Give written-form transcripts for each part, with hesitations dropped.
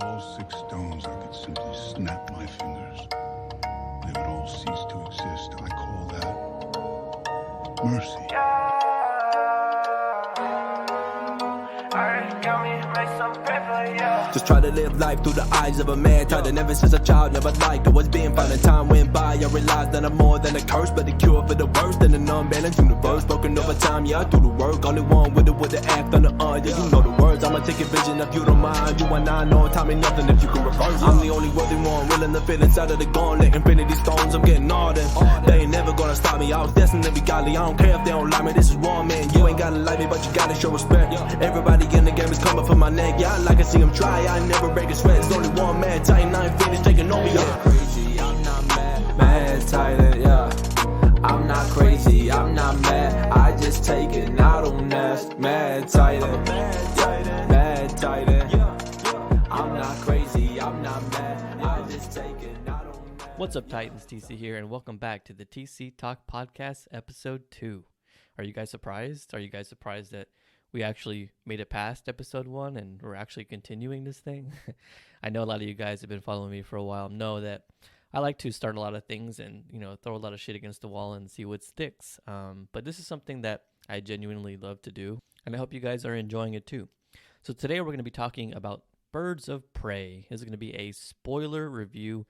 all 6 stones, I could simply snap my fingers. They would all cease to exist. I call that mercy. Just try to live life through the eyes of a man. Tired and ever since a child, never liked what's being found. And time went by, I realized that I'm more than a curse, but a cure for the worst and an unbalanced universe. Broken over time, yeah, through the work. Only one with the act on the yeah, you know the words. I'ma take a vision if you don't mind. You and I know time ain't nothing if you can reverse. I'm the only worthy one, willing to fit inside of the gauntlet. Infinity stones, I'm getting all them. They ain't never gonna stop me. I was destined to be godly. I don't care if they don't like me. This is war, man. You ain't gotta like me, but you gotta show respect. Everybody in the game is coming for my neck. Yeah, I like to see them try. I never break a sweat. It's only one man. Titan, I ain't finished taking over. Yeah, crazy. I'm not mad. Mad Titan, yeah. I'm not crazy. I'm not mad. I just take it. And I don't ask. Mad Titan. Mad Titan. I'm not crazy. I'm not mad. I just take it. And I don't ask. What's up, Titans? TC here, and welcome back to the TC Talk Podcast, Episode 2. Are you guys surprised? Are you guys surprised that we actually made it past Episode 1 and we're actually continuing this thing? I know a lot of you guys have been following me for a while know that I like to start a lot of things and, throw a lot of shit against the wall and see what sticks. But this is something that I genuinely love to do, and I hope you guys are enjoying it too. So today we're going to be talking about Birds of Prey. This is going to be a spoiler review.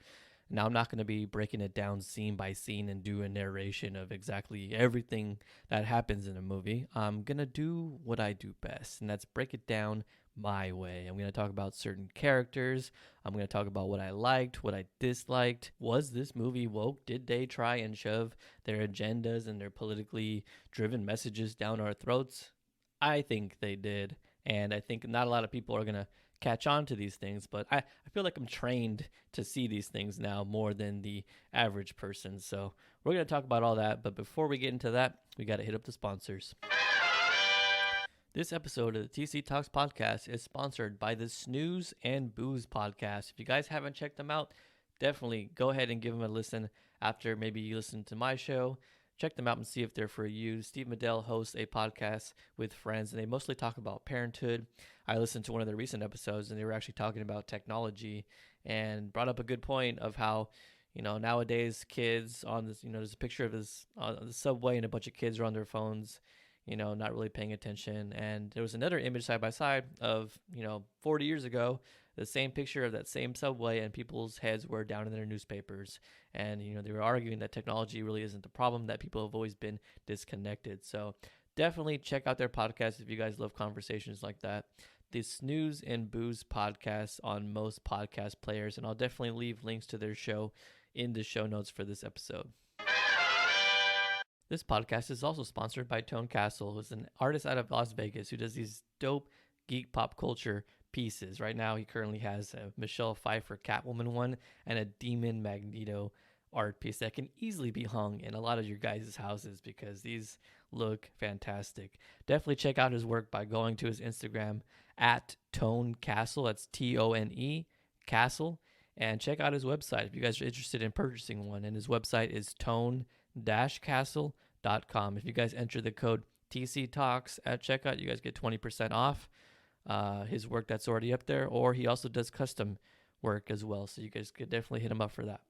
Now, I'm not going to be breaking it down scene by scene and do a narration of exactly everything that happens in a movie. I'm going to do what I do best, and that's break it down my way. I'm going to talk about certain characters. I'm going to talk about what I liked, what I disliked. Was this movie woke? Did they try and shove their agendas and their politically driven messages down our throats? I think they did, and I think not a lot of people are going to catch on to these things, but I feel like I'm trained to see these things now more than the average person. So we're going to talk about all that, but before we get into that, we got to hit up the sponsors. This episode of the TC Talks podcast is sponsored by the Snooze and Booze podcast. If you guys haven't checked them out, definitely go ahead and give them a listen after maybe you listen to my show. Check them out and see if they're for you. Steve Medell hosts a podcast with friends, and they mostly talk about parenthood. I listened to one of their recent episodes, and they were actually talking about technology and brought up a good point of how, nowadays kids on this, there's a picture of this on the subway, and a bunch of kids are on their phones, not really paying attention. And there was another image side by side of, 40 years ago, the same picture of that same subway, and people's heads were down in their newspapers. And, they were arguing that technology really isn't the problem, that people have always been disconnected. So definitely check out their podcast if you guys love conversations like that. The Snooze and Booze podcast on most podcast players. And I'll definitely leave links to their show in the show notes for this episode. This podcast is also sponsored by Tone Castle, who's an artist out of Las Vegas who does these dope geek pop culture pieces. Right now, he currently has a Michelle Pfeiffer Catwoman one and a Demon Magneto art piece that can easily be hung in a lot of your guys' houses because these look fantastic. Definitely check out his work by going to his Instagram at Tone Castle. That's Tone Castle. And check out his website if you guys are interested in purchasing one. And his website is tone-castle.com. If you guys enter the code TC Talks at checkout, you guys get 20% off his work that's already up there, or he also does custom work as well, so you guys could definitely hit him up for that.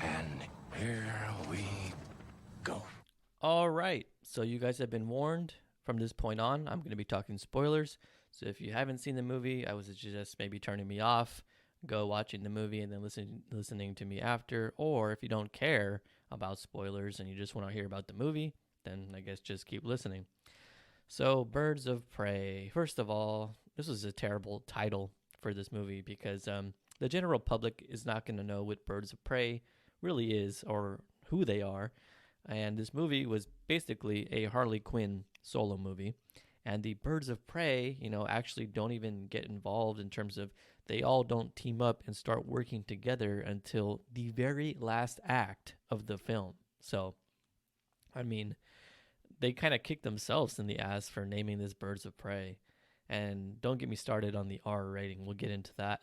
And here we go. All right, so you guys have been warned. From this point on, I'm going to be talking spoilers, so if you haven't seen the movie, I would suggest maybe turning me off, go watching the movie, and then listening to me after. Or if you don't care about spoilers and you just want to hear about the movie, then I guess just keep listening. So, Birds of Prey. First of all, this was a terrible title for this movie because the general public is not going to know what Birds of Prey really is or who they are. And this movie was basically a Harley Quinn solo movie. And the Birds of Prey, actually don't even get involved in terms of they all don't team up and start working together until the very last act of the film. So, they kind of kicked themselves in the ass for naming this Birds of Prey. And don't get me started on the R rating. We'll get into that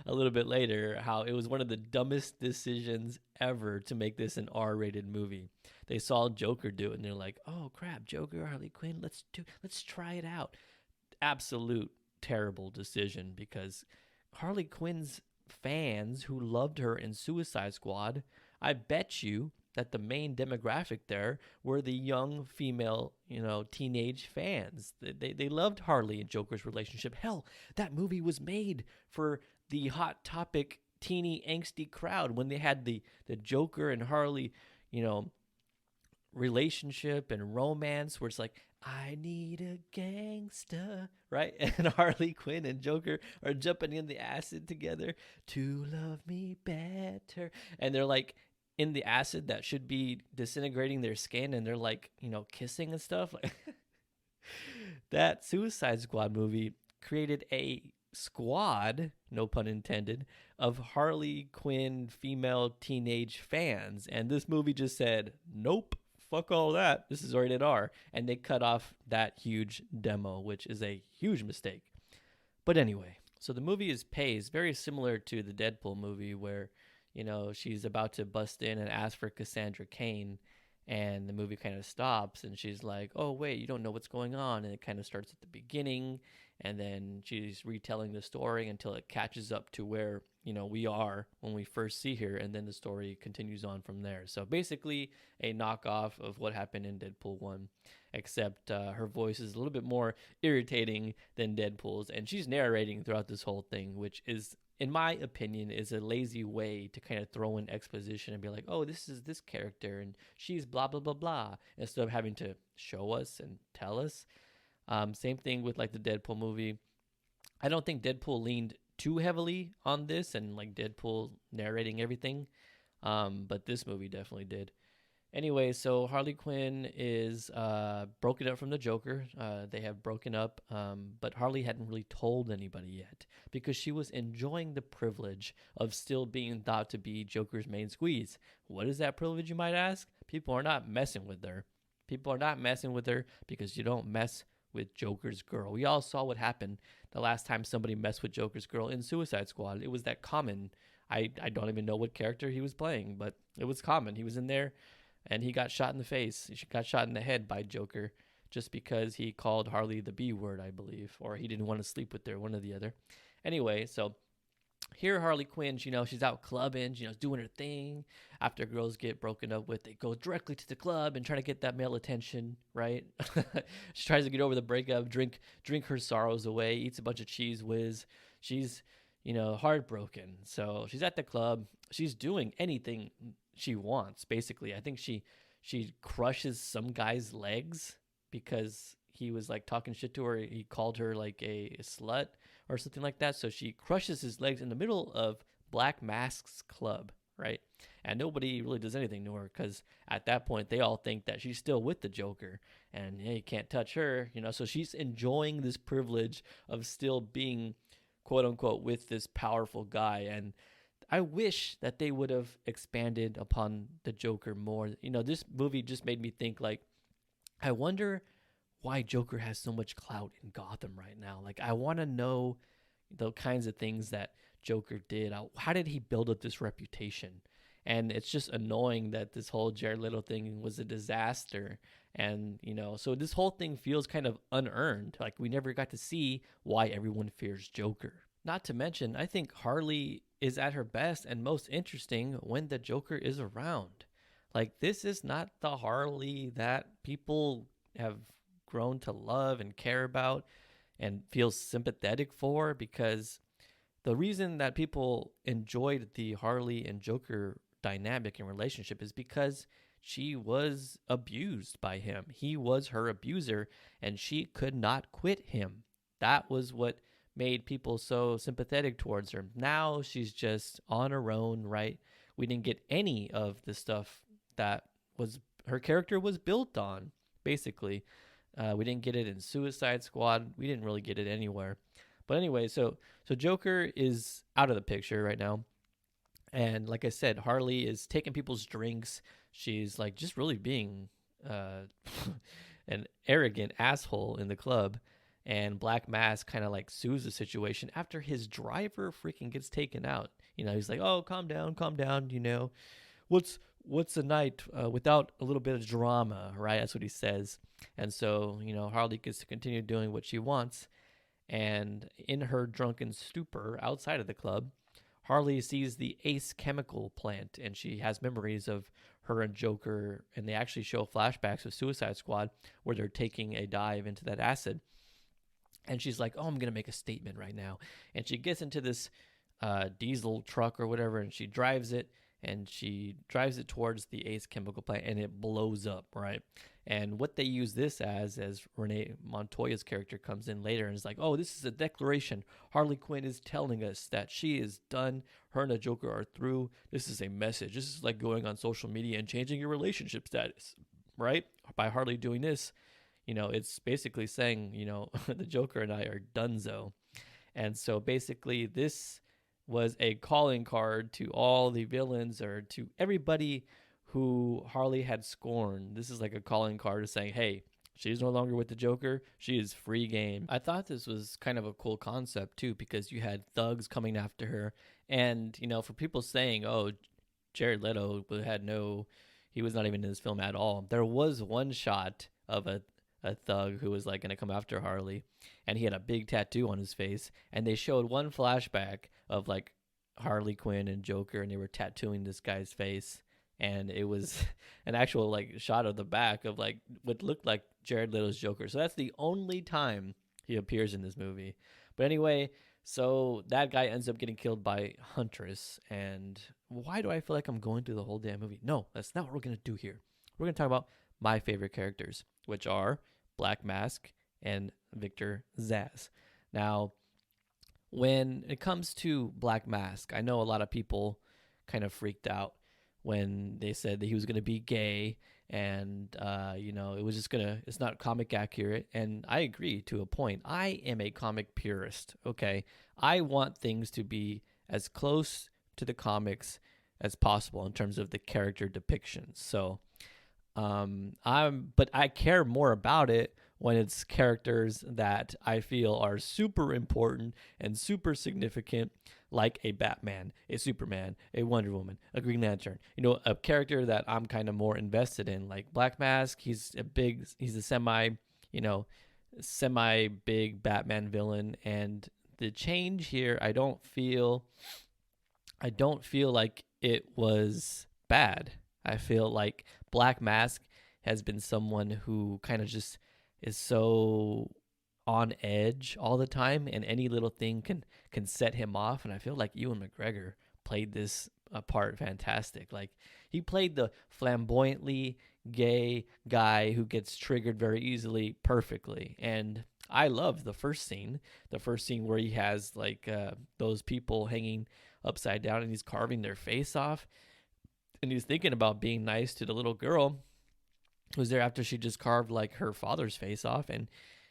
a little bit later, how it was one of the dumbest decisions ever to make this an R-rated movie. They saw Joker do it, and they're like, oh, crap, Joker, Harley Quinn, let's try it out. Absolute terrible decision, because Harley Quinn's fans who loved her in Suicide Squad, I bet you that the main demographic there were the young female, teenage fans. They loved Harley and Joker's relationship. Hell, that movie was made for the Hot Topic teeny angsty crowd when they had the Joker and Harley, relationship and romance, where it's like, I need a gangster, right? And Harley Quinn and Joker are jumping in the acid together to love me better. And they're like in the acid that should be disintegrating their skin, and they're like, kissing and stuff. Like that Suicide Squad movie created a squad, no pun intended, of Harley Quinn female teenage fans. And this movie just said, nope, fuck all that. This is rated R. And they cut off that huge demo, which is a huge mistake. But anyway, so the movie is paced very similar to the Deadpool movie, where, she's about to bust in and ask for Cassandra Cain. And the movie kind of stops, and she's like, oh, wait, you don't know what's going on. And it kind of starts at the beginning, and then she's retelling the story until it catches up to where, we are when we first see her, and then the story continues on from there. So basically a knockoff of what happened in Deadpool 1, except her voice is a little bit more irritating than Deadpool's, and she's narrating throughout this whole thing, which is, in my opinion, is a lazy way to kind of throw in exposition and be like, oh, this is this character, and she's blah, blah, blah, blah, instead of having to show us and tell us. Same thing with like the Deadpool movie. I don't think Deadpool leaned too heavily on this and like Deadpool narrating everything, but this movie definitely did. Anyway, so Harley Quinn is broken up from the Joker. They have broken up, but Harley hadn't really told anybody yet because she was enjoying the privilege of still being thought to be Joker's main squeeze. What is that privilege, you might ask? People are not messing with her. People are not messing with her because you don't mess with Joker's girl. We all saw what happened the last time somebody messed with Joker's girl in Suicide Squad. It was that Common. I don't even know what character he was playing, but it was Common. He was in there, and he got shot in the face. He got shot in the head by Joker just because he called Harley the B word, I believe, or he didn't want to sleep with her, one or the other. Anyway, so here Harley Quinn, she's out clubbing, doing her thing. After girls get broken up with, they go directly to the club and try to get that male attention, right? She tries to get over the breakup, drink her sorrows away, eats a bunch of Cheese Whiz. She's, heartbroken. So she's at the club. She's doing anything she wants, basically. I think she crushes some guy's legs because he was like talking shit to her. He called her like a slut or something like that. So she crushes his legs in the middle of Black Mask's club, right? And nobody really does anything to her because at that point they all think that she's still with the Joker, and you can't touch her, So she's enjoying this privilege of still being, quote unquote, with this powerful guy. And I wish that they would have expanded upon the Joker more. This movie just made me think, like, I wonder why Joker has so much clout in Gotham right now. Like, I want to know the kinds of things that Joker did. How did he build up this reputation? And it's just annoying that this whole Jared Leto thing was a disaster. And, so this whole thing feels kind of unearned. Like, we never got to see why everyone fears Joker. Not to mention, I think Harley is at her best and most interesting when the Joker is around. Like, this is not the Harley that people have grown to love and care about and feel sympathetic for, because the reason that people enjoyed the Harley and Joker dynamic and relationship is because she was abused by him. He was her abuser, and she could not quit him. That was what made people so sympathetic towards her. Now she's just on her own, right? We didn't get any of the stuff that was her character was built on, basically. We didn't get it in Suicide Squad. We didn't really get it anywhere. But anyway, so Joker is out of the picture right now. And like I said, Harley is taking people's drinks. She's like just really being an arrogant asshole in the club. And Black Mask kind of like soothes the situation after his driver freaking gets taken out. He's like, oh, calm down. What's a night without a little bit of drama, right? That's what he says. And so, Harley gets to continue doing what she wants. And in her drunken stupor outside of the club, Harley sees the Ace chemical plant, and she has memories of her and Joker, and they actually show flashbacks of Suicide Squad where they're taking a dive into that acid. And she's like, oh, I'm going to make a statement right now. And she gets into this diesel truck or whatever, and she drives it, towards the Ace chemical plant, and it blows up, right? And what they use this as Renee Montoya's character comes in later and is like, oh, this is a declaration. Harley Quinn is telling us that she is done. Her and the Joker are through. This is a message. This is like going on social media and changing your relationship status, right? By Harley doing this, it's basically saying, the Joker and I are donezo. And so basically this was a calling card to all the villains, or to everybody who Harley had scorned. This is like a calling card to saying, hey, she's no longer with the Joker. She is free game. I thought this was kind of a cool concept too, because you had thugs coming after her. And, for people saying, oh, Jared Leto he was not even in this film at all. There was one shot of a thug who was like going to come after Harley, and he had a big tattoo on his face, and they showed one flashback of like Harley Quinn and Joker, and they were tattooing this guy's face, and it was an actual like shot of the back of like what looked like Jared Leto's Joker. So that's the only time he appears in this movie. But anyway, so that guy ends up getting killed by Huntress. And why do I feel like I'm going through the whole damn movie? No, that's not what we're going to do here. We're going to talk about my favorite characters, which are Black Mask and Victor Zsasz. Now, when it comes to Black Mask, I know a lot of people kind of freaked out when they said that he was going to be gay, and it was just it's not comic accurate. And I agree to a point. I am a comic purist, okay? I want things to be as close to the comics as possible in terms of the character depictions. So but I care more about it when it's characters that I feel are super important and super significant, like a Batman, a Superman, a Wonder Woman, a Green Lantern. A character that I'm kind of more invested in, like Black Mask. He's a semi big Batman villain, and the change here, I don't feel like it was bad. I feel like Black Mask has been someone who kind of just is so on edge all the time, and any little thing can set him off. And I feel like Ewan McGregor played this part fantastic. Like, he played the flamboyantly gay guy who gets triggered very easily perfectly. And I love the first scene where he has like those people hanging upside down, and he's carving their face off. And he's thinking about being nice to the little girl who's there after she just carved like her father's face off. And,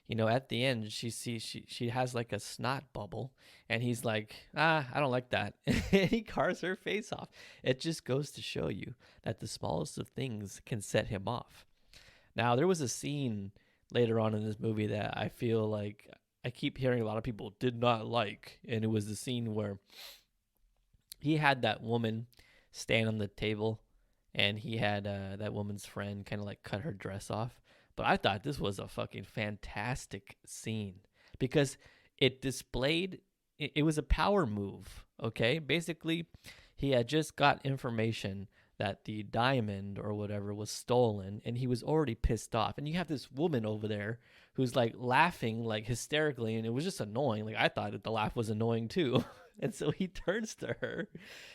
at the end, she has like a snot bubble, and he's like, I don't like that. And he carves her face off. It just goes to show you that the smallest of things can set him off. Now, there was a scene later on in this movie that I feel like I keep hearing a lot of people did not like. And it was the scene where he had that woman stand on the table, and he had that woman's friend kind of like cut her dress off. But I thought this was a fucking fantastic scene because it displayed, it was a power move, okay? Basically, he had just got information that the diamond or whatever was stolen, and he was already pissed off. And you have this woman over there who's like laughing like hysterically, and it was just annoying. Like, I thought that the laugh was annoying too. And so he turns to her,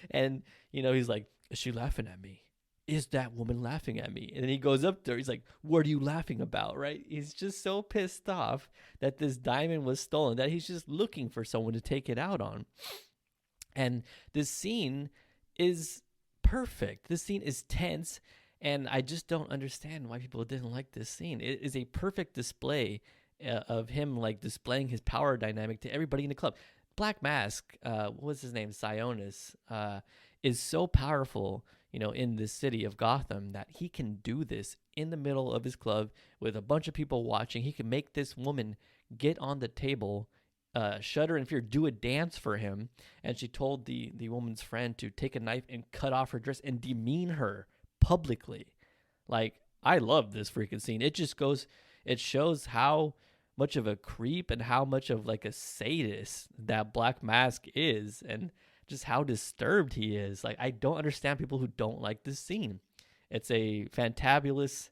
and he's like, is she laughing at me? Is that woman laughing at me? And then he goes up to her. He's like, what are you laughing about, right? He's just so pissed off that this diamond was stolen that he's just looking for someone to take it out on. And this scene is perfect. This scene is tense, and I just don't understand why people didn't like this scene. It is a perfect display of him like displaying his power dynamic to everybody in the club. Black Mask, what was his name? Sionis, is so powerful, in this city of Gotham, that he can do this in the middle of his club with a bunch of people watching. He can make this woman get on the table, shudder in fear, do a dance for him. And she told the woman's friend to take a knife and cut off her dress and demean her publicly. Like, I love this freaking scene. It just shows how much of a creep and how much of like a sadist that Black Mask is, and just how disturbed he is. Like, I don't understand people who don't like this scene. It's a fantabulous.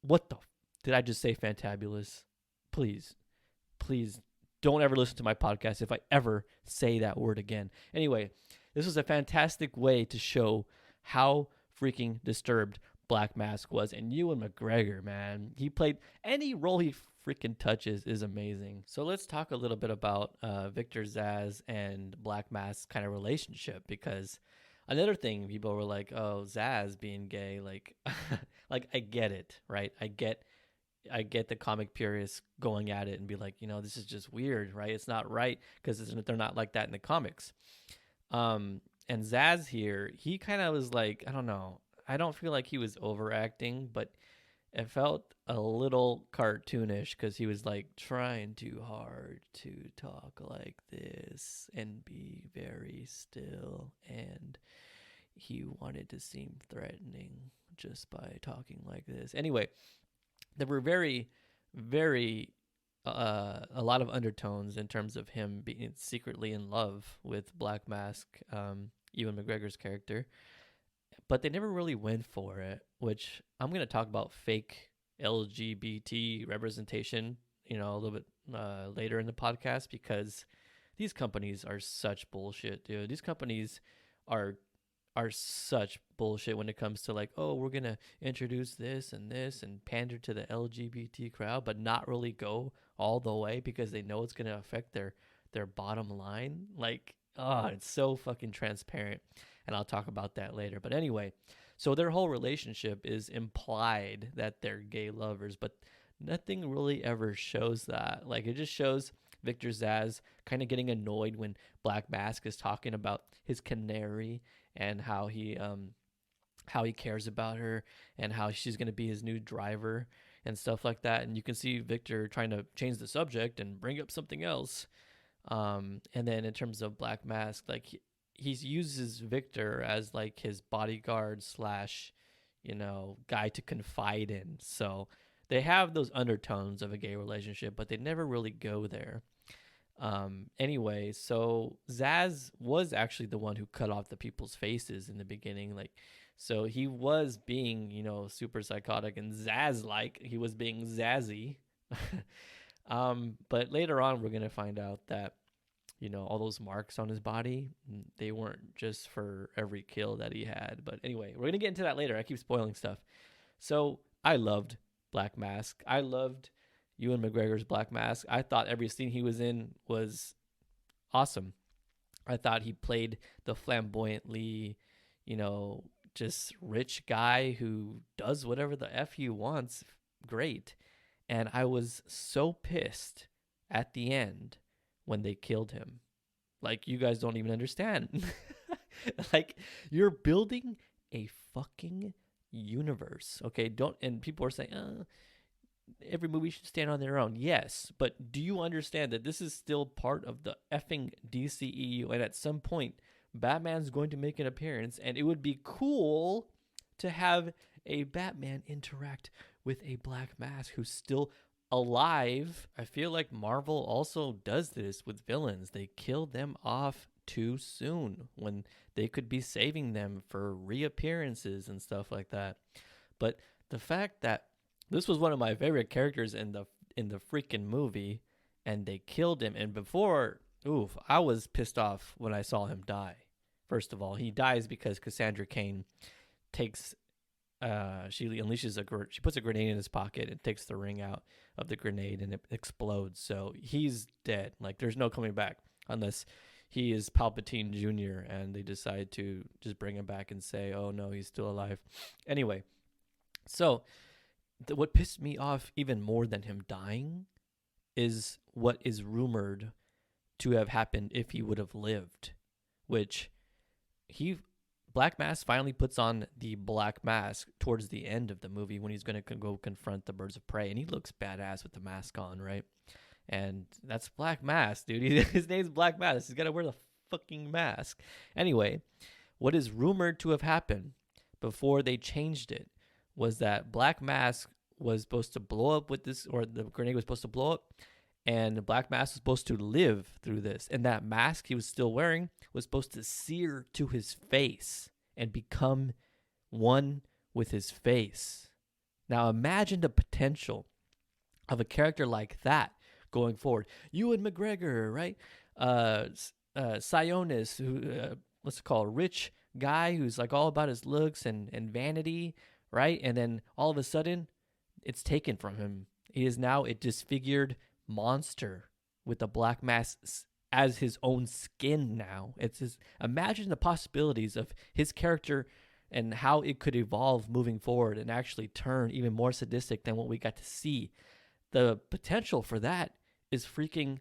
What the? Did I just say fantabulous? Please, please don't ever listen to my podcast if I ever say that word again. Anyway, this was a fantastic way to show how freaking disturbed Black Mask was. And Ewan McGregor, man, he played any role he freaking touches is amazing. So let's talk a little bit about Victor Zsasz and Black Mask's kind of relationship, because another thing, people were like, oh, Zsasz being gay, like like I get it, right? I get the comic purists going at it and be like, this is just weird, right? It's not right because they're not like that in the comics. And Zsasz here, he kind of was like, I don't know. I don't feel like he was overacting, but it felt a little cartoonish because he was like trying too hard to talk like this and be very still. And he wanted to seem threatening just by talking like this. Anyway, there were very, very a lot of undertones in terms of him being secretly in love with Black Mask, Ewan McGregor's character, but they never really went for it, which I'm going to talk about fake LGBT representation, a little bit later in the podcast, because these companies are such bullshit, dude. These companies are such bullshit when it comes to like, oh, we're going to introduce this and pander to the LGBT crowd, but not really go all the way because they know it's going to affect their bottom line. Like, oh, it's so fucking transparent. And I'll talk about that later. But anyway, so their whole relationship is implied that they're gay lovers, but nothing really ever shows that. Like, it just shows Victor Zsasz kind of getting annoyed when Black Mask is talking about his canary and how he cares about her and how she's going to be his new driver and stuff like that. And you can see Victor trying to change the subject and bring up something else. And then in terms of Black Mask, like he uses Victor as like his bodyguard / guy to confide in. So they have those undertones of a gay relationship, but they never really go there. Anyway, so Zsasz was actually the one who cut off the people's faces in the beginning. Like, so he was being, super psychotic and Zsasz-like. He was being Zazzy. But later on, we're going to find out that, all those marks on his body, they weren't just for every kill that he had. But anyway, we're going to get into that later. I keep spoiling stuff. So I loved Black Mask. I loved Ewan McGregor's Black Mask. I thought every scene he was in was awesome. I thought he played the flamboyantly, just rich guy who does whatever the F he wants. Great. And I was so pissed at the end when they killed him. Like, you guys don't even understand. Like, you're building a fucking universe, okay? And people are saying, every movie should stand on their own. Yes, but do you understand that this is still part of the effing DCEU, and at some point, Batman's going to make an appearance, and it would be cool to have a Batman interact with a Black Mask who's still alive. I feel like Marvel also does this with villains. They kill them off too soon when they could be saving them for reappearances and stuff like that. But the fact that this was one of my favorite characters in the freaking movie, and they killed him. And before, I was pissed off when I saw him die. First of all, he dies because Cassandra Cain takes, she puts a grenade in his pocket and takes the ring out of the grenade, and it explodes. So he's dead. Like, there's no coming back unless he is Palpatine Jr. and they decide to just bring him back and say, oh no, he's still alive. Anyway, so what pissed me off even more than him dying is what is rumored to have happened if he would have lived, which Black Mask finally puts on the Black Mask towards the end of the movie when he's going to go confront the birds of prey, and he looks badass with the mask on, right? And that's Black Mask, dude. His name's Black Mask. He's got to wear the fucking mask. Anyway, what is rumored to have happened before they changed it was that Black Mask was supposed to blow up with this, or the grenade was supposed to blow up, And Black Mask was supposed to live through this. And that mask he was still wearing was supposed to sear to his face and become one with his face. Now imagine the potential of a character like that going forward. Ewan McGregor, right? Sionis, who let's call a rich guy who's like all about his looks and vanity, right? And then all of a sudden, it's taken from him. He is now a disfigured monster with a black mask as his own skin now. It's just, imagine the possibilities of his character and how it could evolve moving forward and actually turn even more sadistic than what we got to see. The potential for that is freaking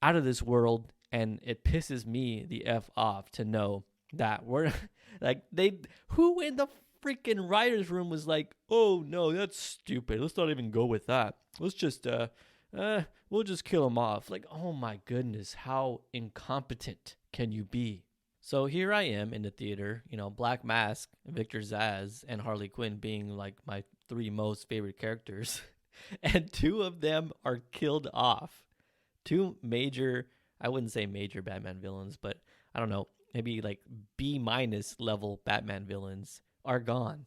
out of this world, and it pisses me the F off to know that we're like, who in the freaking writer's room was like, oh no, that's stupid, let's not even go with that, let's just we'll just kill him off. Like, oh my goodness, how incompetent can you be? So here I am in the theater, Black Mask, Victor Zsasz, and Harley Quinn being like my three most favorite characters. And two of them are killed off. Two major, I wouldn't say major Batman villains, but I don't know, maybe like B- level Batman villains are gone.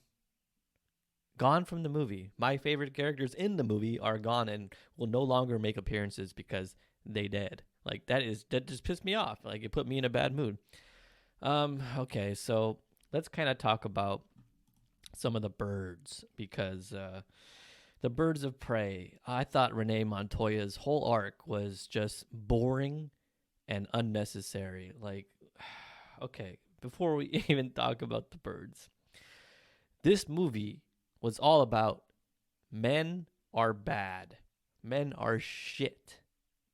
Gone from the movie. My favorite characters in the movie are gone and will no longer make appearances because they dead. Like that just pissed me off. Like it put me in a bad mood. Okay, so let's kind of talk about some of the birds because the Birds of Prey. I thought Renee Montoya's whole arc was just boring and unnecessary. Like, okay, before we even talk about the birds, this movie was all about men are bad. Men are shit.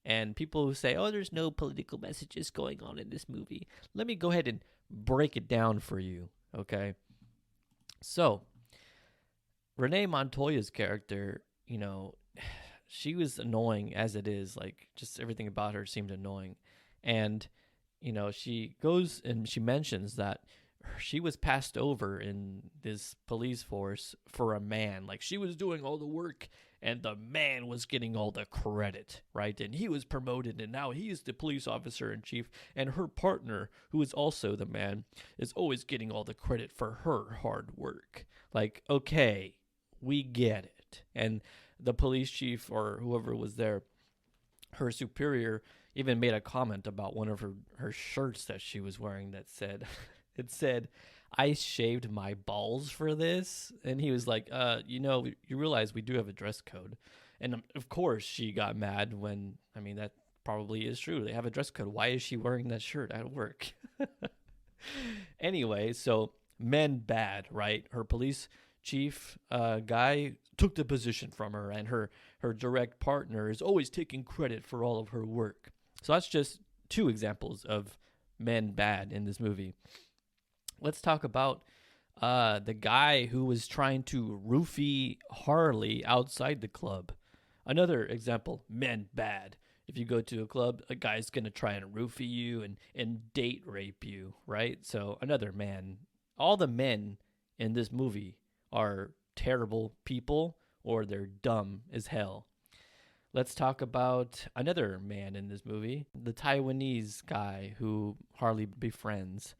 And people who say, oh, there's no political messages going on in this movie. Let me go ahead and break it down for you, okay? So, Renee Montoya's character, she was annoying as it is. Like, just everything about her seemed annoying. And, she goes and she mentions that she was passed over in this police force for a man. Like, she was doing all the work and the man was getting all the credit, right? And he was promoted and now he's the police officer in chief. And her partner, who is also the man, is always getting all the credit for her hard work. Like, okay, we get it. And the police chief or whoever was there, her superior, even made a comment about one of her shirts that she was wearing that said, it said, I shaved my balls for this. And he was like, you realize we do have a dress code. And of course she got mad when, that probably is true. They have a dress code. Why is she wearing that shirt at work? Anyway, so men bad, right? Her police chief guy took the position from her, and her direct partner is always taking credit for all of her work. So that's just two examples of men bad in this movie. Let's talk about the guy who was trying to roofie Harley outside the club. Another example, men bad. If you go to a club, a guy's going to try and roofie you and date rape you, right? So another man. All the men in this movie are terrible people or they're dumb as hell. Let's talk about another man in this movie, the Taiwanese guy who Harley befriends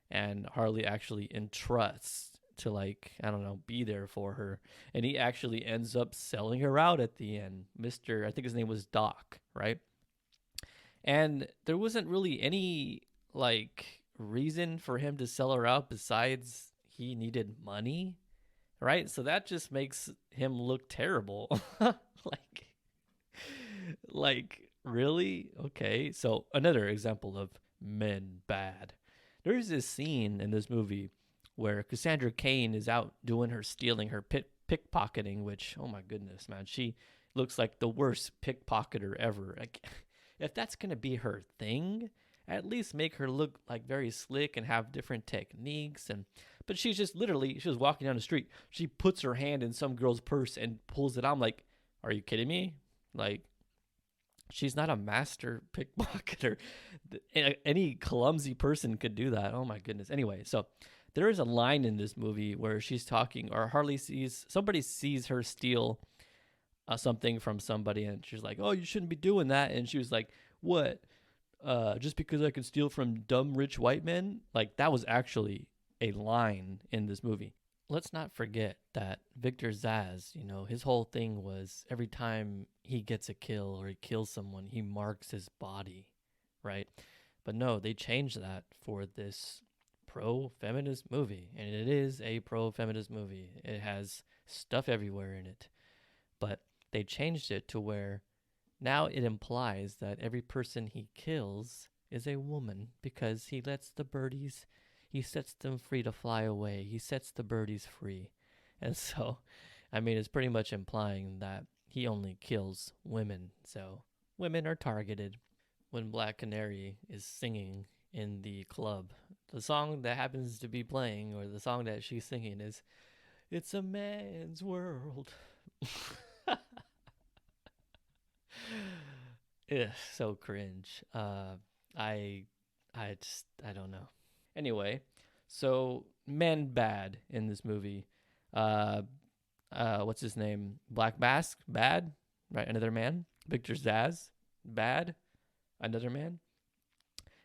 and Harley actually entrusts to be there for her. And he actually ends up selling her out at the end. I think his name was Doc, right? And there wasn't really any reason for him to sell her out besides he needed money, right? So that just makes him look terrible. Really? Okay. So another example of men bad. There's this scene in this movie where Cassandra Cain is out doing her stealing, her pickpocketing, which, oh my goodness, man, she looks like the worst pickpocketer ever. Like, if that's going to be her thing, at least make her look very slick and have different techniques. But she's just she was walking down the street. She puts her hand in some girl's purse and pulls it out. I'm like, are you kidding me? She's not a master pickpocketer. Any clumsy person could do that. Oh my goodness. Anyway, so there is a line in this movie where she's talking, or somebody sees her steal something from somebody, and she's like, "Oh, you shouldn't be doing that." And she was like, "What? Just because I can steal from dumb rich white men?" Like, that was actually a line in this movie. Let's not forget that Victor Zsasz, his whole thing was every time he gets a kill or he kills someone, he marks his body, right? But no, they changed that for this pro-feminist movie, and it is a pro-feminist movie. It has stuff everywhere in it, but they changed it to where now it implies that every person he kills is a woman because he sets them free to fly away. He sets the birdies free. And so, I mean, it's pretty much implying that he only kills women. So, women are targeted. When Black Canary is singing in the club, the song that happens to be playing, or the song that she's singing, is "It's a Man's World." Ugh, so cringe. I don't know. Anyway, so men bad in this movie. Uh, what's his name? Black Mask, bad, right? Another man. Victor Zsasz, bad, another man.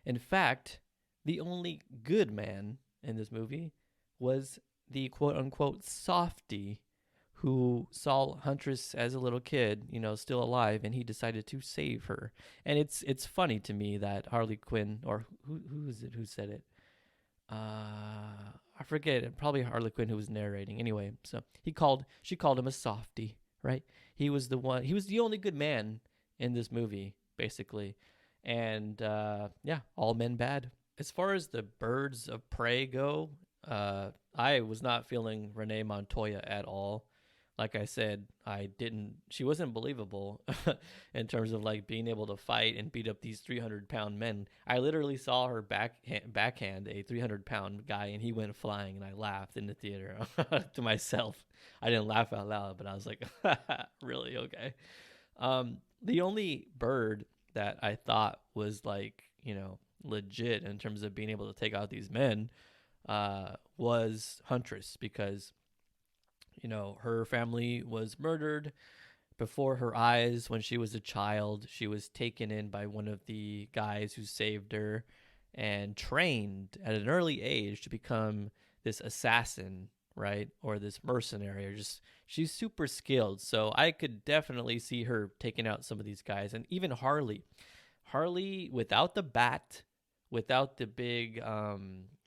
In fact, the only good man in this movie was the quote unquote softy who saw Huntress as a little kid, still alive, and he decided to save her. And it's funny to me that Harley Quinn, or who is it who said it? I forget. Probably Harley Quinn who was narrating. Anyway, so she called him a softy, right? He was the only good man in this movie, basically. And yeah, all men bad. As far as the birds of prey go, I was not feeling Renee Montoya at all. Like I said, she wasn't believable in terms of like being able to fight and beat up these 300-pound men. I literally saw her backhand a 300-pound guy, and he went flying, and I laughed in the theater to myself. I didn't laugh out loud, but I was like, really? Okay. The only bird that I thought was like, legit in terms of being able to take out these men was Huntress, because her family was murdered before her eyes when she was a child. She was taken in by one of the guys who saved her and trained at an early age to become this assassin, right? Or this mercenary, or just, she's super skilled. So I could definitely see her taking out some of these guys. And even Harley without the bat, without the big,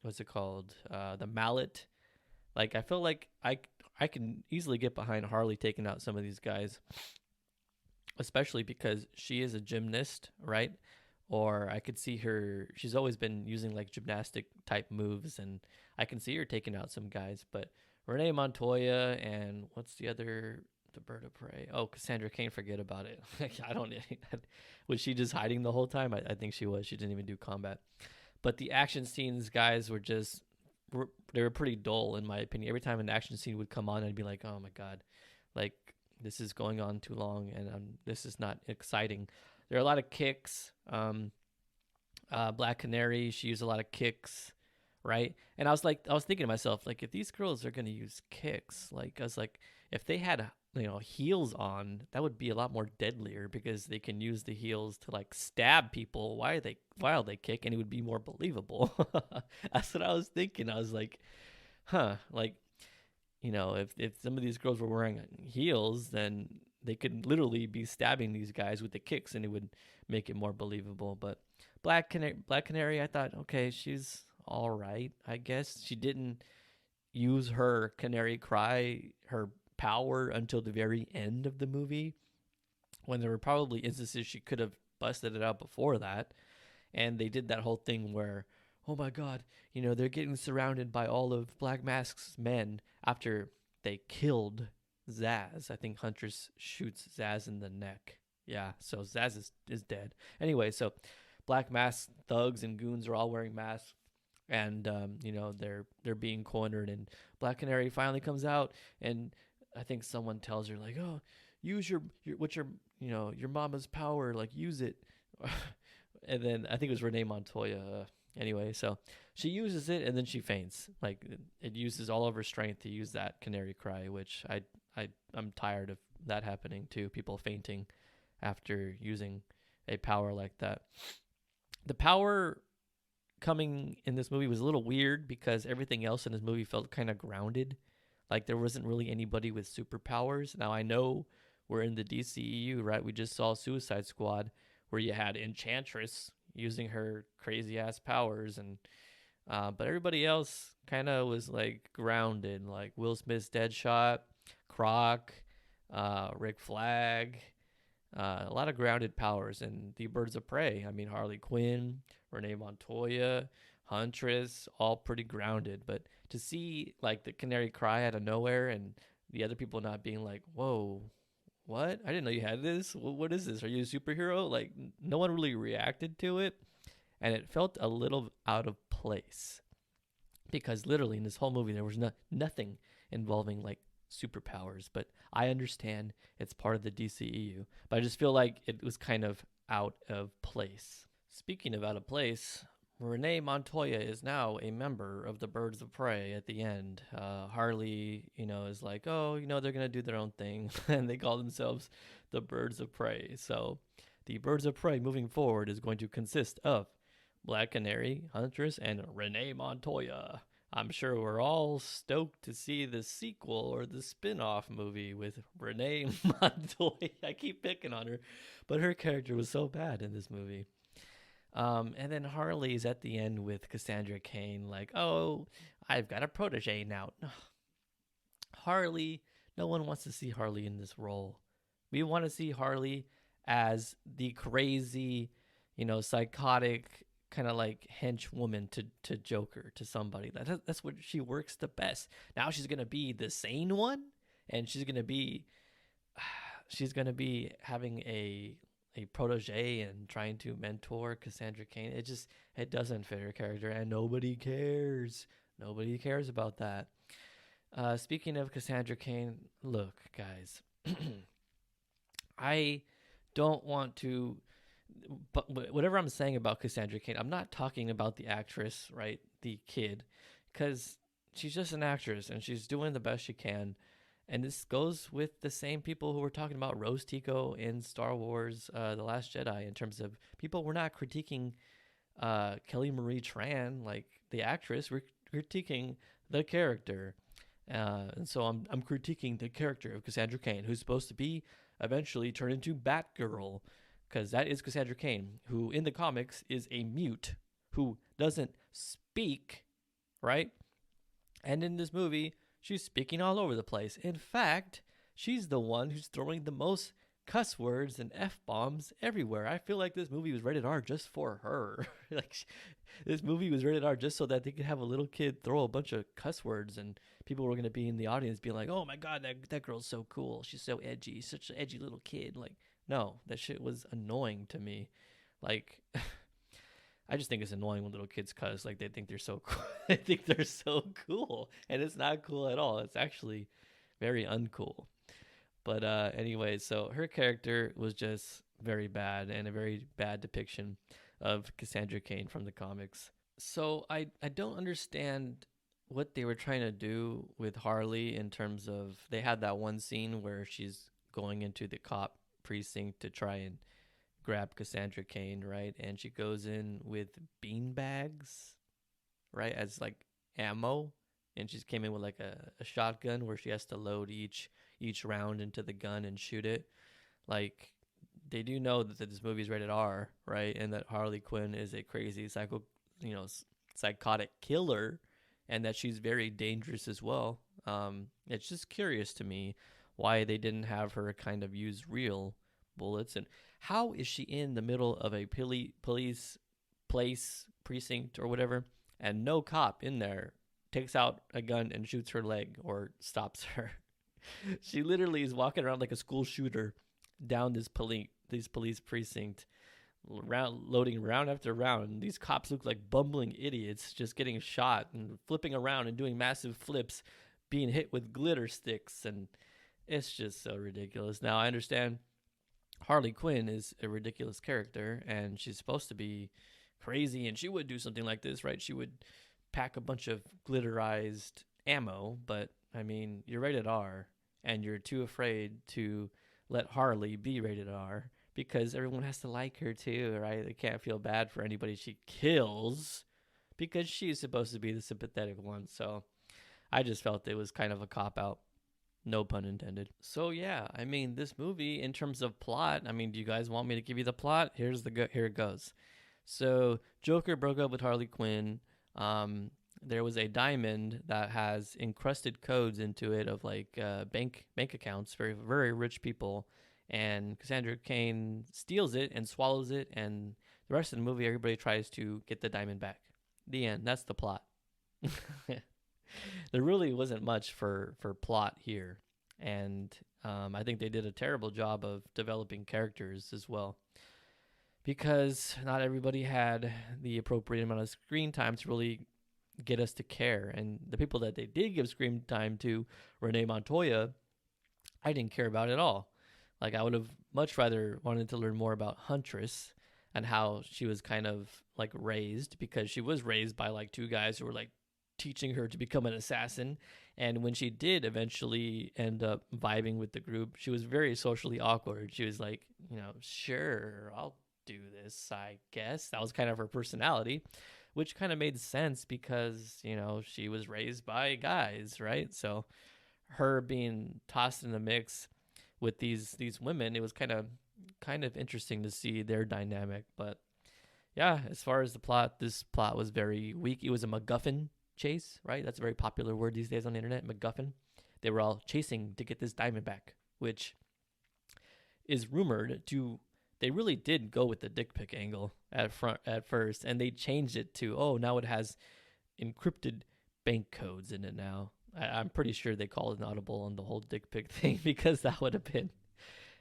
what's it called? The mallet. Like, I feel like I can easily get behind Harley taking out some of these guys, especially because she is a gymnast, right? Or I could see her, she's always been using like gymnastic type moves, and I can see her taking out some guys. But Renee Montoya and what's the bird of prey? Oh, Cassandra Cain, forget about it. I don't, was she just hiding the whole time? I think she was. She didn't even do combat. But the action scenes, guys, they were pretty dull in my opinion. Every time an action scene would come on, I'd be like, oh my god, like, this is going on too long, and this is not exciting. There are a lot of kicks. Black Canary, she used a lot of kicks, right? And I was thinking to myself, like, if these girls are gonna use kicks, like, I was like, if they had heels on, that would be a lot more deadlier, because they can use the heels to like stab people while they kick, and it would be more believable. That's what I was thinking. I was like, like, if some of these girls were wearing heels, then they could literally be stabbing these guys with the kicks, and it would make it more believable. But Black Canary, I thought, okay, she's all right, I guess. She didn't use her canary cry, her power, until the very end of the movie, when there were probably instances she could have busted it out before that. And they did that whole thing where, oh my god, they're getting surrounded by all of Black Mask's men after they killed Zsasz. I think Huntress shoots Zsasz in the neck. Yeah, so Zsasz is dead. Anyway, so Black Mask thugs and goons are all wearing masks, and they're being cornered, and Black Canary finally comes out, and I think someone tells her, like, oh, use your mama's power, like, use it. And then I think it was Renee Montoya. Anyway, so she uses it, and then she faints. Like, it uses all of her strength to use that canary cry, which I'm tired of that happening too. People fainting after using a power like that. The power coming in this movie was a little weird because everything else in this movie felt kind of grounded. Like there wasn't really anybody with superpowers. Now I know we're in the DCEU, right? We just saw Suicide Squad where you had Enchantress using her crazy ass powers, and but everybody else kind of was like grounded, like Will Smith's Deadshot, Croc, Rick Flag, a lot of grounded powers. And the Birds of Prey, I mean Harley Quinn, Renee Montoya, Huntress, all pretty grounded. But to see like the canary cry out of nowhere and the other people not being like, whoa, what? I didn't know you had this. What is this? Are you a superhero? Like no one really reacted to it. And it felt a little out of place because literally in this whole movie, there was nothing involving like superpowers. But I understand it's part of the DCEU, but I just feel like it was kind of out of place. Speaking of out of place, Renee Montoya is now a member of the Birds of Prey at the end. Harley, is like, oh, they're going to do their own thing. And they call themselves the Birds of Prey. So the Birds of Prey moving forward is going to consist of Black Canary, Huntress, and Renee Montoya. I'm sure we're all stoked to see the sequel or the spin-off movie with Renee Montoya. I keep picking on her, but her character was so bad in this movie. And then Harley's at the end with Cassandra Cain, like, oh, I've got a protege now. Harley, no one wants to see Harley in this role. We want to see Harley as the crazy, psychotic, kind of like hench woman to Joker, to somebody. That's what she works the best. Now she's going to be the sane one, and she's going to be having a protege and trying to mentor Cassandra Cain. It doesn't fit her character, and nobody cares. Nobody cares about that. Speaking of Cassandra Cain, look, guys, I don't want to, but whatever I'm saying about Cassandra Cain, I'm not talking about the actress, right? The kid, because she's just an actress and she's doing the best she can. And this goes with the same people who were talking about Rose Tico in Star Wars The Last Jedi, in terms of people were not critiquing Kelly Marie Tran, like the actress. We're critiquing the character. And so I'm critiquing the character of Cassandra Cain, who's supposed to be eventually turned into Batgirl, because that is Cassandra Cain, who in the comics is a mute who doesn't speak, right? And in this movie, she's speaking all over the place. In fact, she's the one who's throwing the most cuss words and F-bombs everywhere. I feel like this movie was rated R just for her. This movie was rated R just so that they could have a little kid throw a bunch of cuss words, and people were going to be in the audience being like, oh my God, that girl's so cool. She's so edgy. Such an edgy little kid. Like, no, that shit was annoying to me. Like, I just think it's annoying when little kids cuss. Like, they think they're so cool. They think they're so cool. And it's not cool at all. It's actually very uncool. But anyway, so her character was just very bad, and a very bad depiction of Cassandra Cain from the comics. So I don't understand what they were trying to do with Harley in terms of, they had that one scene where she's going into the cop precinct to try and grab Cassandra Cain, right? And she goes in with bean bags, right, as like ammo, and she's came in with like a shotgun where she has to load each round into the gun and shoot it. Like, they do know that this movie is rated R, right? And that Harley Quinn is a crazy psychotic killer, and that she's very dangerous as well. It's just curious to me why they didn't have her kind of use real bullets. And how is she in the middle of a police place, precinct or whatever, and no cop in there takes out a gun and shoots her leg or stops her? She literally is walking around like a school shooter down this police precinct, loading round after round, and these cops look like bumbling idiots, just getting shot and flipping around and doing massive flips, being hit with glitter sticks, and it's just so ridiculous. Now, I understand Harley Quinn is a ridiculous character, and she's supposed to be crazy, and she would do something like this, right? She would pack a bunch of glitterized ammo, but I mean, you're rated R, and you're too afraid to let Harley be rated R because everyone has to like her too, right? They can't feel bad for anybody she kills because she's supposed to be the sympathetic one. So I just felt it was kind of a cop out. No pun intended. So yeah, I mean, this movie in terms of plot, I mean, do you guys want me to give you the plot? Here it goes. So Joker broke up with Harley Quinn. There was a diamond that has encrusted codes into it of like bank accounts for very rich people, and Cassandra Cain steals it and swallows it, and the rest of the movie, everybody tries to get the diamond back. The end. That's the plot. There really wasn't much for plot here, and I think they did a terrible job of developing characters as well, because not everybody had the appropriate amount of screen time to really get us to care. And the people that they did give screen time to, Renee Montoya, I didn't care about at all. Like, I would have much rather wanted to learn more about Huntress and how she was kind of like raised, because she was raised by like two guys who were like teaching her to become an assassin. And when she did eventually end up vibing with the group, she was very socially awkward. She was like, sure, I'll do this, I guess. That was kind of her personality, which kind of made sense because, she was raised by guys, right? So her being tossed in the mix with these women, it was kind of interesting to see their dynamic. But yeah, as far as the plot, this plot was very weak. It was a MacGuffin chase, right? That's a very popular word these days on the internet, MacGuffin. They were all chasing to get this diamond back, which is rumored to, they really did go with the dick pic angle at first, and they changed it to, now it has encrypted bank codes in it now. I'm pretty sure they called an audible on the whole dick pic thing, because that would have been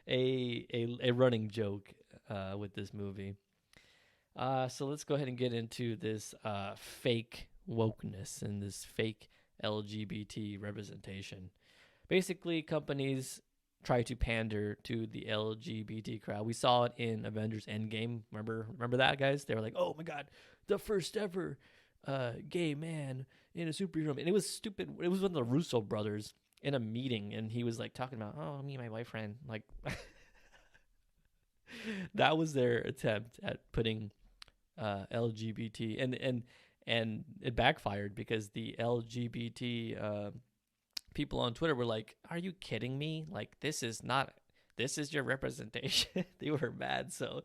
a running joke with this movie. So let's go ahead and get into this fake wokeness and this fake LGBT representation. Basically, companies try to pander to the LGBT crowd. We saw it in Avengers Endgame. Remember that, guys? They were like, "Oh my God, the first ever gay man in a superhero." And it was stupid. It was one of the Russo brothers in a meeting, and he was like talking about, "Oh, me and my boyfriend." Like, that was their attempt at putting LGBT, and it backfired, because the LGBT people on Twitter were like, "Are you kidding me? Like, this is your representation." They were mad, so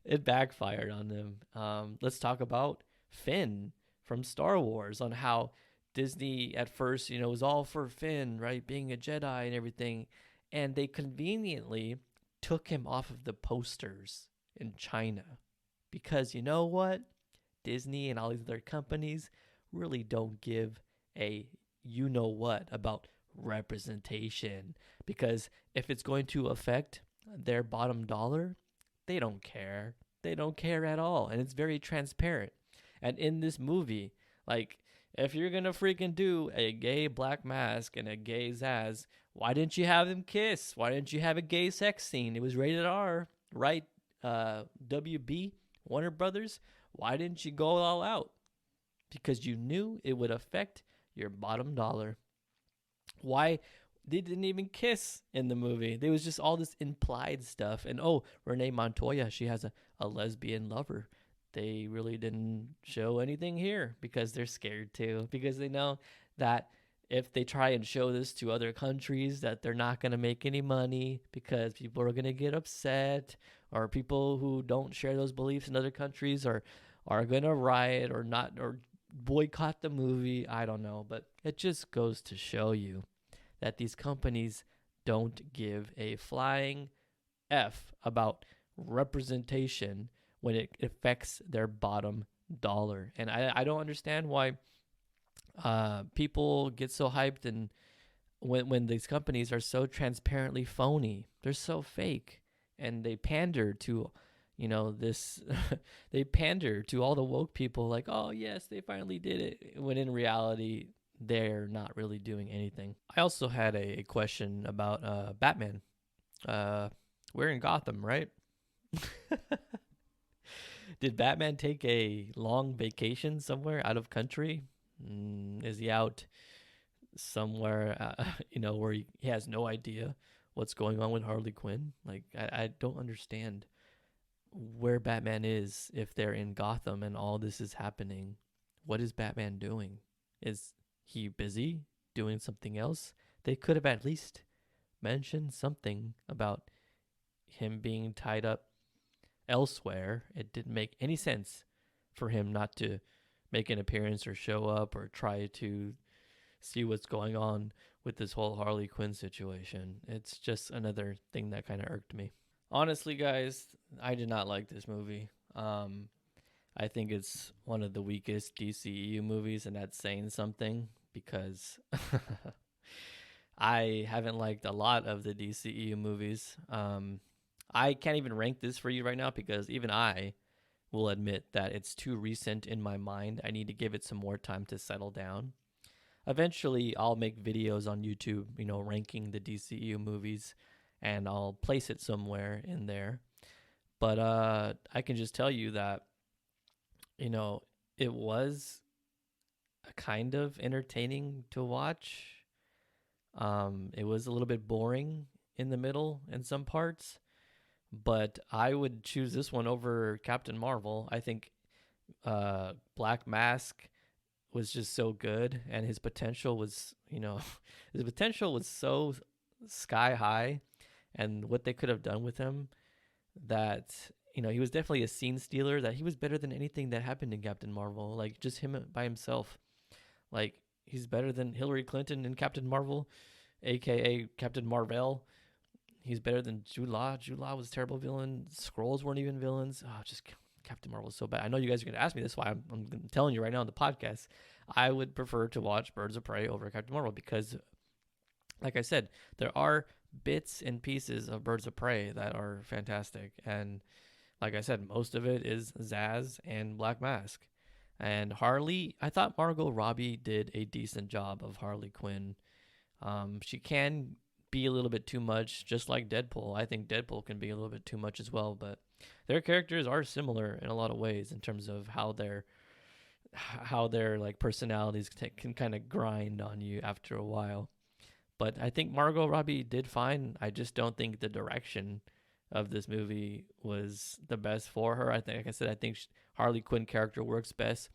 it backfired on them. Let's talk about Finn from Star Wars, on how Disney at first, was all for Finn, right, being a Jedi and everything, and they conveniently took him off of the posters in China, because you know what? Disney and all these other companies really don't give a what about representation, because if it's going to affect their bottom dollar, they don't care. They don't care at all, and it's very transparent. And in this movie, like, if you're gonna freaking do a gay black mask and a gay Zaz, why didn't you have them kiss? Why didn't you have a gay sex scene? It was rated R, right? WB, Warner Brothers, why didn't you go all out? Because you knew it would affect your bottom dollar. Why? They didn't even kiss in the movie. There was just all this implied stuff. And Renee Montoya, she has a lesbian lover. They really didn't show anything here because they're scared to, because they know that if they try and show this to other countries, that they're not going to make any money, because people are going to get upset, or people who don't share those beliefs in other countries are going to riot or not, or boycott the movie. I don't know, but it just goes to show you that these companies don't give a flying F about representation when it affects their bottom dollar. And I don't understand why people get so hyped, and when these companies are so transparently phony, they're so fake, and they pander to this they pander to all the woke people, like, oh yes, they finally did it, when in reality they're not really doing anything. I also had a question about Batman. We're in Gotham, right? Did Batman take a long vacation somewhere out of country? Is he out somewhere, where he has no idea what's going on with Harley Quinn. Like, I don't understand where Batman is if they're in Gotham and all this is happening. What is Batman doing? Is he busy doing something else? They could have at least mentioned something about him being tied up elsewhere. It didn't make any sense for him not to make an appearance or show up or try to see what's going on with this whole Harley Quinn situation. It's just another thing that kind of irked me. Honestly, guys, I did not like this movie. I think it's one of the weakest DCEU movies, and that's saying something because I haven't liked a lot of the DCEU movies. I can't even rank this for you right now because even I will admit that it's too recent in my mind. I need to give it some more time to settle down. Eventually, I'll make videos on YouTube, ranking the DCEU movies, and I'll place it somewhere in there. But I can just tell you that, it was kind of entertaining to watch. It was a little bit boring in the middle in some parts, but I would choose this one over Captain Marvel. I think Black Mask was just so good, and his potential was, his potential was so sky high, and what they could have done with him, that, he was definitely a scene stealer, that he was better than anything that happened in Captain Marvel. Like, just him by himself. Like, he's better than Hillary Clinton in Captain Marvel, aka Captain Marvel. He's better than Jude Law. Jude Law was a terrible villain. Skrulls weren't even villains. Oh, just Captain Marvel is so bad. I know you guys are going to ask me this, why I'm telling you right now on the podcast. I would prefer to watch Birds of Prey over Captain Marvel because, like I said, there are bits and pieces of Birds of Prey that are fantastic. And like I said, most of it is Zaz and Black Mask. And Harley, I thought Margot Robbie did a decent job of Harley Quinn. She can be a little bit too much, just like Deadpool. I think Deadpool can be a little bit too much as well, but their characters are similar in a lot of ways in terms of how their like personalities can kind of grind on you after a while. But I think Margot Robbie did fine. I just don't think the direction of this movie was the best for her. I think, like I said, I think Harley Quinn character works best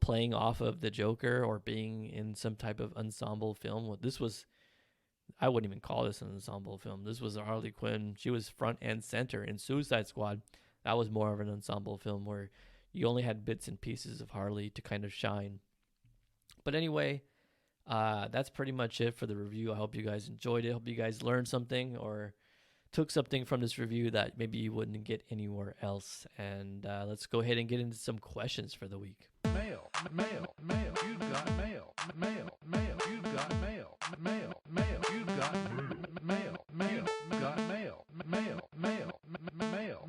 playing off of the Joker or being in some type of ensemble film. This was, I wouldn't even call this an ensemble film. This was a Harley Quinn. She was front and center in Suicide Squad. That was more of an ensemble film where you only had bits and pieces of Harley to kind of shine. But anyway, that's pretty much it for the review. I hope you guys enjoyed it. I hope you guys learned something or took something from this review that maybe you wouldn't get anywhere else. And let's go ahead and get into some questions for the week. Mail, you've got mail, you've got mail, you've got mail,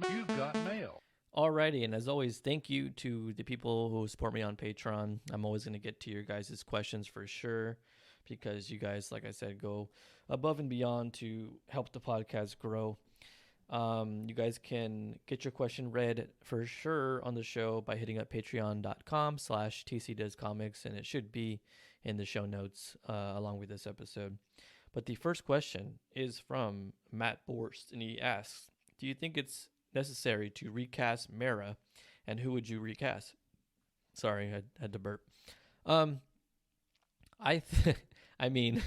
you've got mail. Alrighty, and as always, thank you to the people who support me on Patreon. I'm always going to get to your guys' questions for sure, because you guys, like I said, go above and beyond to help the podcast grow. You guys can get your question read for sure on the show by hitting up patreon.com/tcdoescomics, and it should be in the show notes along with this episode. But the first question is from Matt Borst, and he asks, do you think it's necessary to recast Mara, and who would you recast? Sorry, I had to burp. I mean,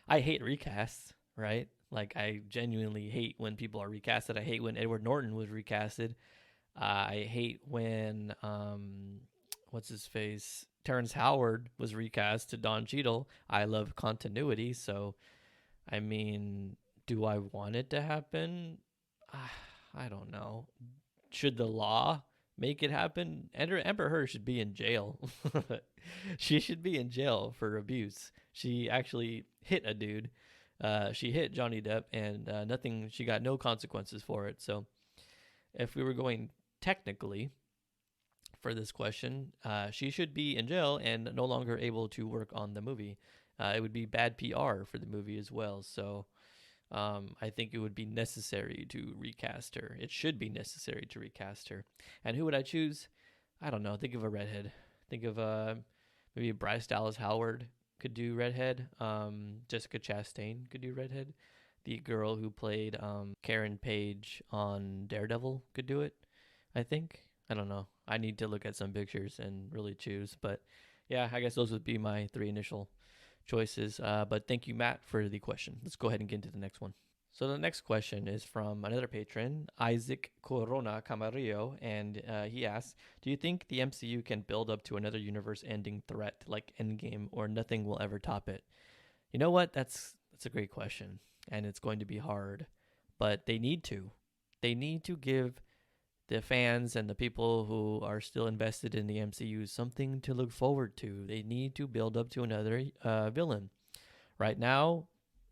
I hate recasts, right? Like, I genuinely hate when people are recasted. I hate when Edward Norton was recasted. I hate when, Terrence Howard was recast to Don Cheadle. I love continuity, so, I mean, do I want it to happen? I don't know. Should the law make it happen? Amber Heard should be in jail. She should be in jail for abuse. She actually hit a dude. She hit Johnny Depp, and she got no consequences for it. So if we were going technically for this question, she should be in jail and no longer able to work on the movie. It would be bad PR for the movie as well. So I think it would be necessary to recast her. It should be necessary to recast her. And who would I choose? I don't know. Think of a redhead. Think of maybe Bryce Dallas Howard, could do redhead. Jessica Chastain could do redhead. The girl who played Karen Page on Daredevil could do it, I think. I don't know. I need to look at some pictures and really choose. But yeah, I guess those would be my 3 initial choices. But thank you, Matt, for the question. Let's go ahead and get into the next one. So the next question is from another patron, Isaac Corona Camarillo, and he asks, do you think the MCU can build up to another universe-ending threat like Endgame, or nothing will ever top it? You know what? That's a great question, and it's going to be hard, but they need to. They need to give the fans and the people who are still invested in the MCU something to look forward to. They need to build up to another villain. Right now,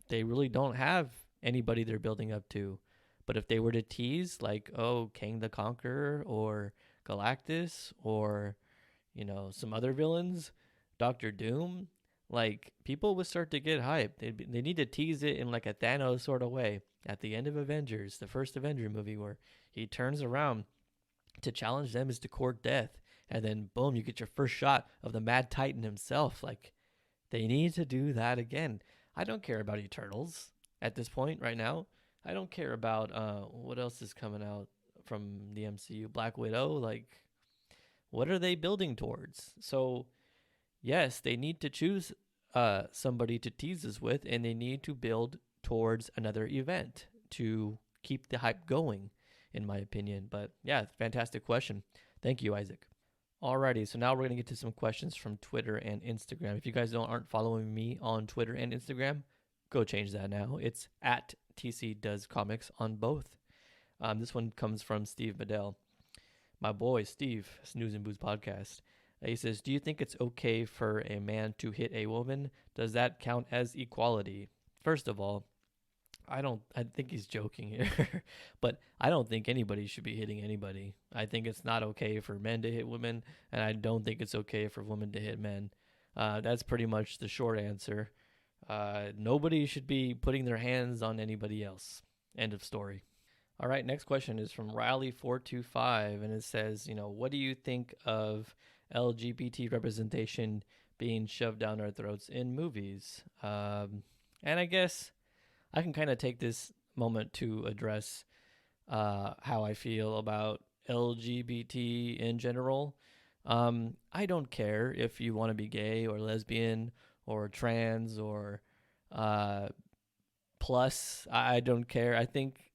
they really don't have anybody they're building up to. But if they were to tease like, oh, Kang the Conqueror or Galactus or, some other villains, Doctor Doom, like people would start to get hyped. They need to tease it in like a Thanos sort of way at the end of Avengers, the first Avenger movie, where he turns around to challenge them is to court death. And then boom, you get your first shot of the Mad Titan himself. Like they need to do that again. I don't care about Eternals at this point right now. I don't care about what else is coming out from the MCU. Black Widow, like what are they building towards? So yes, they need to choose somebody to tease us with, and they need to build towards another event to keep the hype going, in my opinion. But yeah, fantastic question. Thank you, Isaac. Alrighty, so now we're going to get to some questions from Twitter and Instagram. If you guys aren't following me on Twitter and Instagram, go change that now. It's at TC Does Comics on both. This one comes from Steve Bedell. My boy, Steve, Snooze and Booze Podcast. He says, do you think it's okay for a man to hit a woman? Does that count as equality? First of all, I think he's joking here, but I don't think anybody should be hitting anybody. I think it's not okay for men to hit women, and I don't think it's okay for women to hit men. That's pretty much the short answer. Nobody should be putting their hands on anybody else. End of story. All right, next question is from Riley425, and it says, what do you think of LGBT representation being shoved down our throats in movies? And I guess I can kind of take this moment to address how I feel about LGBT in general. I don't care if you want to be gay or lesbian or trans or plus. I don't care. I think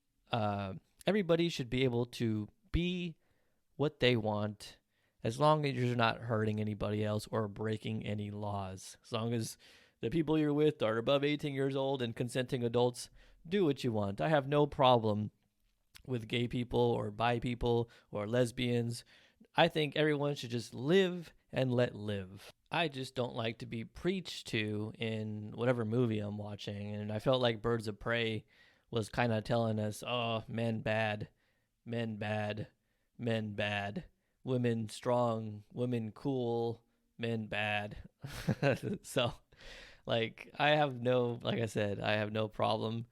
everybody should be able to be what they want, as long as you're not hurting anybody else or breaking any laws. As long as the people you're with are above 18 years old and consenting adults, do what you want. I have no problem with gay people or bi people or lesbians. I think everyone should just live and let live. I just don't like to be preached to in whatever movie I'm watching. And I felt like Birds of Prey was kind of telling us, oh, men bad, men bad, men bad. Women strong, women cool, men bad. So, like I have no problem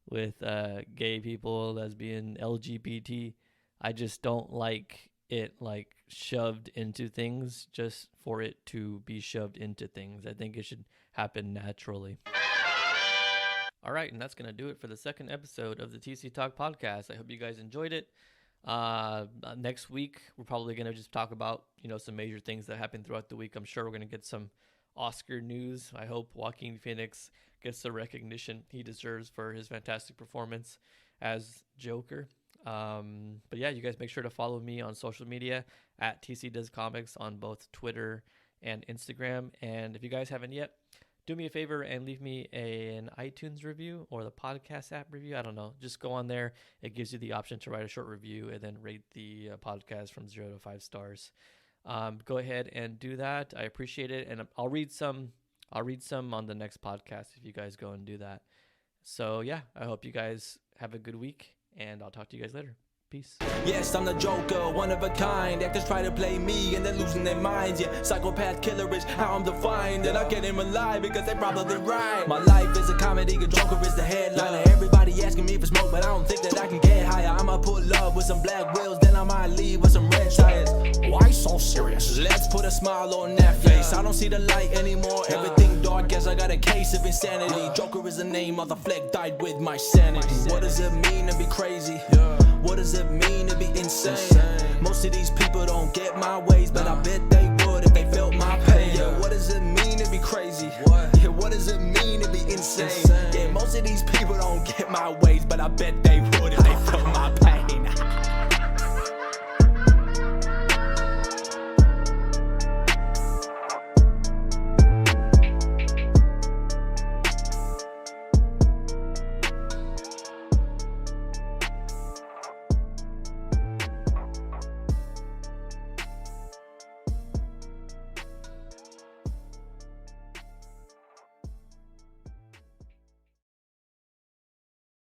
with gay people, lesbian, LGBT. I just don't like it like shoved into things just for it to be shoved into things. I think it should happen naturally. All right, and that's going to do it for the second episode of the TC Talk podcast. I hope you guys enjoyed it. Next week, we're probably going to just talk about, some major things that happened throughout the week. I'm sure we're going to get some Oscar news. I hope Joaquin Phoenix gets the recognition he deserves for his fantastic performance as Joker. But yeah, you guys make sure to follow me on social media at TC Does Comics on both Twitter and Instagram. And if you guys haven't yet, do me a favor and leave me an iTunes review or the podcast app review. I don't know. Just go on there. It gives you the option to write a short review and then rate the podcast from 0 to 5 stars. Go ahead and do that. I appreciate it. And I'll read some on the next podcast if you guys go and do that. So yeah, I hope you guys have a good week, and I'll talk to you guys later. Peace. Yes, I'm the Joker, one of a kind. Actors try to play me and they're losing their minds. Yeah, psychopath killer is how I'm defined. And I get him alive because they probably right. My life is a comedy, a Joker is the headliner. Everybody asking me for smoke, but I don't think that I can get higher. I'ma pull up with some black wheels, then I might leave with some red tires. Why so serious? Let's put a smile on that face. I don't see the light anymore. Everything dark, guess I got a case of insanity. Joker is the name of the flick, died with my sanity. What does it mean to be crazy? What does it mean to be insane? Most of these people don't get my ways, but I bet they would if they felt my pain. Yeah, what does it mean to be crazy? Yeah, what does it mean to be insane? Yeah, most of these people don't get my ways, but I bet they would if they felt my pain.